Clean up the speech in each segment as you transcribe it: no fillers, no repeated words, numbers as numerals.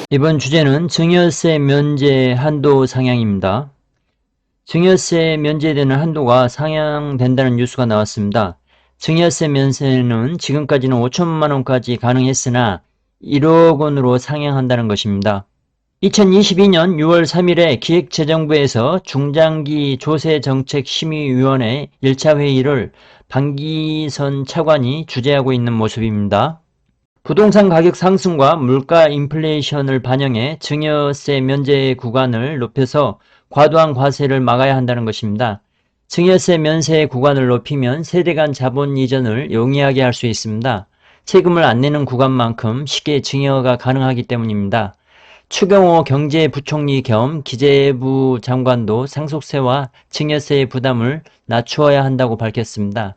이번 주제는 증여세 면제 한도 상향입니다. 증여세 면제되는 한도가 상향된다는 뉴스가 나왔습니다. 증여세 면세는 지금까지는 5천만 원까지 가능했으나 1억 원으로 상향한다는 것입니다. 2022년 6월 3일에 기획재정부에서 중장기 조세정책심의위원회 1차 회의를 방기선 차관이 주재하고 있는 모습입니다. 부동산 가격 상승과 물가 인플레이션을 반영해 증여세 면제 구간을 높여서 과도한 과세를 막아야 한다는 것입니다. 증여세 면세 구간을 높이면 세대 간 자본 이전을 용이하게 할 수 있습니다. 세금을 안 내는 구간만큼 쉽게 증여가 가능하기 때문입니다. 추경호 경제부총리 겸 기재부 장관도 상속세와 증여세의 부담을 낮추어야 한다고 밝혔습니다.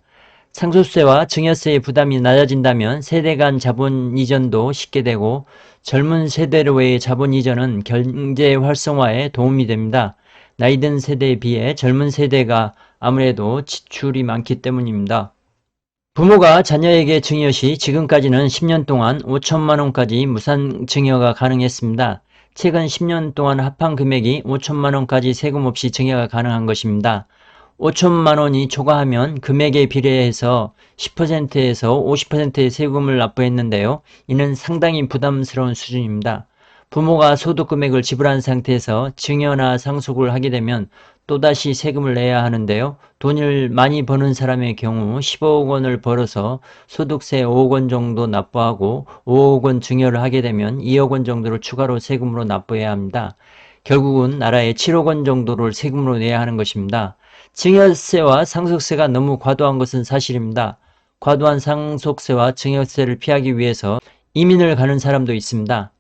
상속세와 증여세의 부담이 낮아진다면 세대 간 자본 이전도 쉽게 되고 젊은 세대로의 자본 이전은 경제 활성화에 도움이 됩니다. 나이 든 세대에 비해 젊은 세대가 아무래도 지출이 많기 때문입니다. 부모가 자녀에게 증여 시 지금까지는 10년 동안 5천만 원까지 무상 증여가 가능했습니다. 최근 10년 동안 합한 금액이 5천만 원까지 세금 없이 증여가 가능한 것입니다. 5천만 원이 초과하면 금액에 비례해서 10%에서 50%의 세금을 납부했는데요. 이는 상당히 부담스러운 수준입니다. 부모가 소득 금액을 지불한 상태에서 증여나 상속을 하게 되면 또다시 세금을 내야 하는데요. 돈을 많이 버는 사람의 경우 15억 원을 벌어서 소득세 5억 원 정도 납부하고 5억 원 증여를 하게 되면 2억 원 정도를 추가로 세금으로 납부해야 합니다. 결국은 나라에 7억 원 정도를 세금으로 내야 하는 것입니다. 증여세와 상속세가 너무 과도한 것은 사실입니다. 과도한 상속세와 증여세를 피하기 위해서 이민을 가는 사람도 있습니다.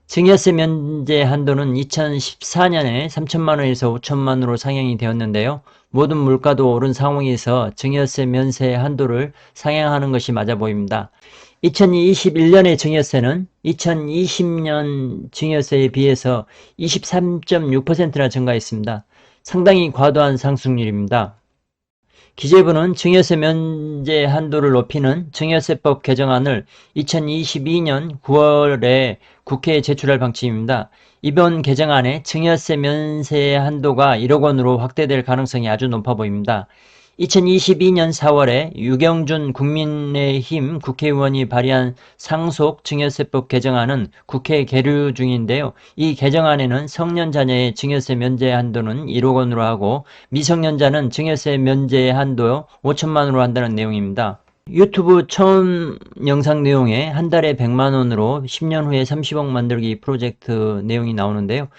증여세 면제 한도는 2014년에 3천만 원에서 5천만 원으로 상향이 되었는데요. 모든 물가도 오른 상황에서 증여세 면세 한도를 상향하는 것이 맞아 보입니다. 2021년의 증여세는 2020년 증여세에 비해서 23.6%나 증가했습니다. 상당히 과도한 상승률입니다. 기재부는 증여세 면제 한도를 높이는 증여세법 개정안을 2022년 9월에 국회에 제출할 방침입니다. 이번 개정안에 증여세 면세 한도가 1억 원으로 확대될 가능성이 아주 높아 보입니다. 2022년 4월에 유경준 국민의힘 국회의원이 발의한 상속 증여세법 개정안은 국회에 계류 중인데요. 이 개정안에는 성년 자녀의 증여세 면제 한도는 1억 원으로 하고 미성년자는 증여세 면제 한도 5천만 원으로 한다는 내용입니다. 유튜브 처음 영상 내용에 한 달에 100만 원으로 10년 후에 30억 만들기 프로젝트 내용이 나오는데요.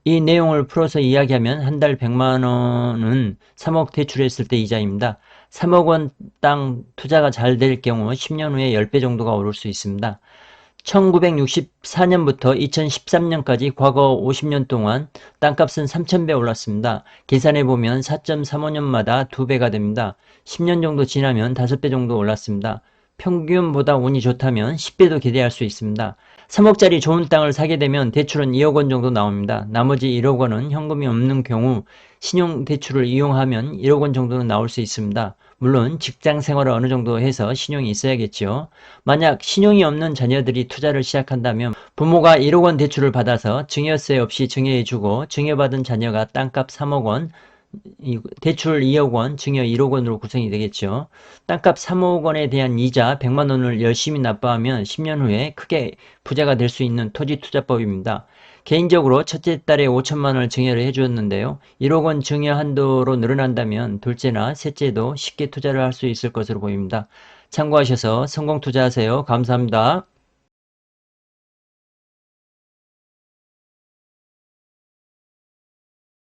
이 내용을 풀어서 이야기하면 한 달 100만 원은 3억 대출했을 때 이자입니다. 3억 원 땅 투자가 잘 될 경우 10년 후에 10배 정도가 오를 수 있습니다. 1964년부터 2013년까지 과거 50년 동안 땅값은 3,000배 올랐습니다. 계산해보면 4.35년마다 2배가 됩니다. 10년 정도 지나면 5배 정도 올랐습니다. 평균보다 운이 좋다면 10배도 기대할 수 있습니다. 3억짜리 좋은 땅을 사게 되면 대출은 2억 원 정도 나옵니다. 나머지 1억 원은 현금이 없는 경우 신용대출을 이용하면 1억 원 정도는 나올 수 있습니다. 물론 직장 생활을 어느 정도 해서 신용이 있어야겠죠. 만약 신용이 없는 자녀들이 투자를 시작한다면 부모가 1억 원 대출을 받아서 증여세 없이 증여해주고 증여받은 자녀가 땅값 3억 원, 대출 2억 원, 증여 1억 원으로 구성이 되겠죠. 땅값 3억 원에 대한 이자 100만 원을 열심히 납부하면 10년 후에 크게 부자가 될 수 있는 토지투자법입니다. 개인적으로 첫째 딸에 5천만 원을 증여를 해주었는데요. 1억 원 증여 한도로 늘어난다면 둘째나 셋째도 쉽게 투자를 할 수 있을 것으로 보입니다. 참고하셔서 성공 투자하세요. 감사합니다.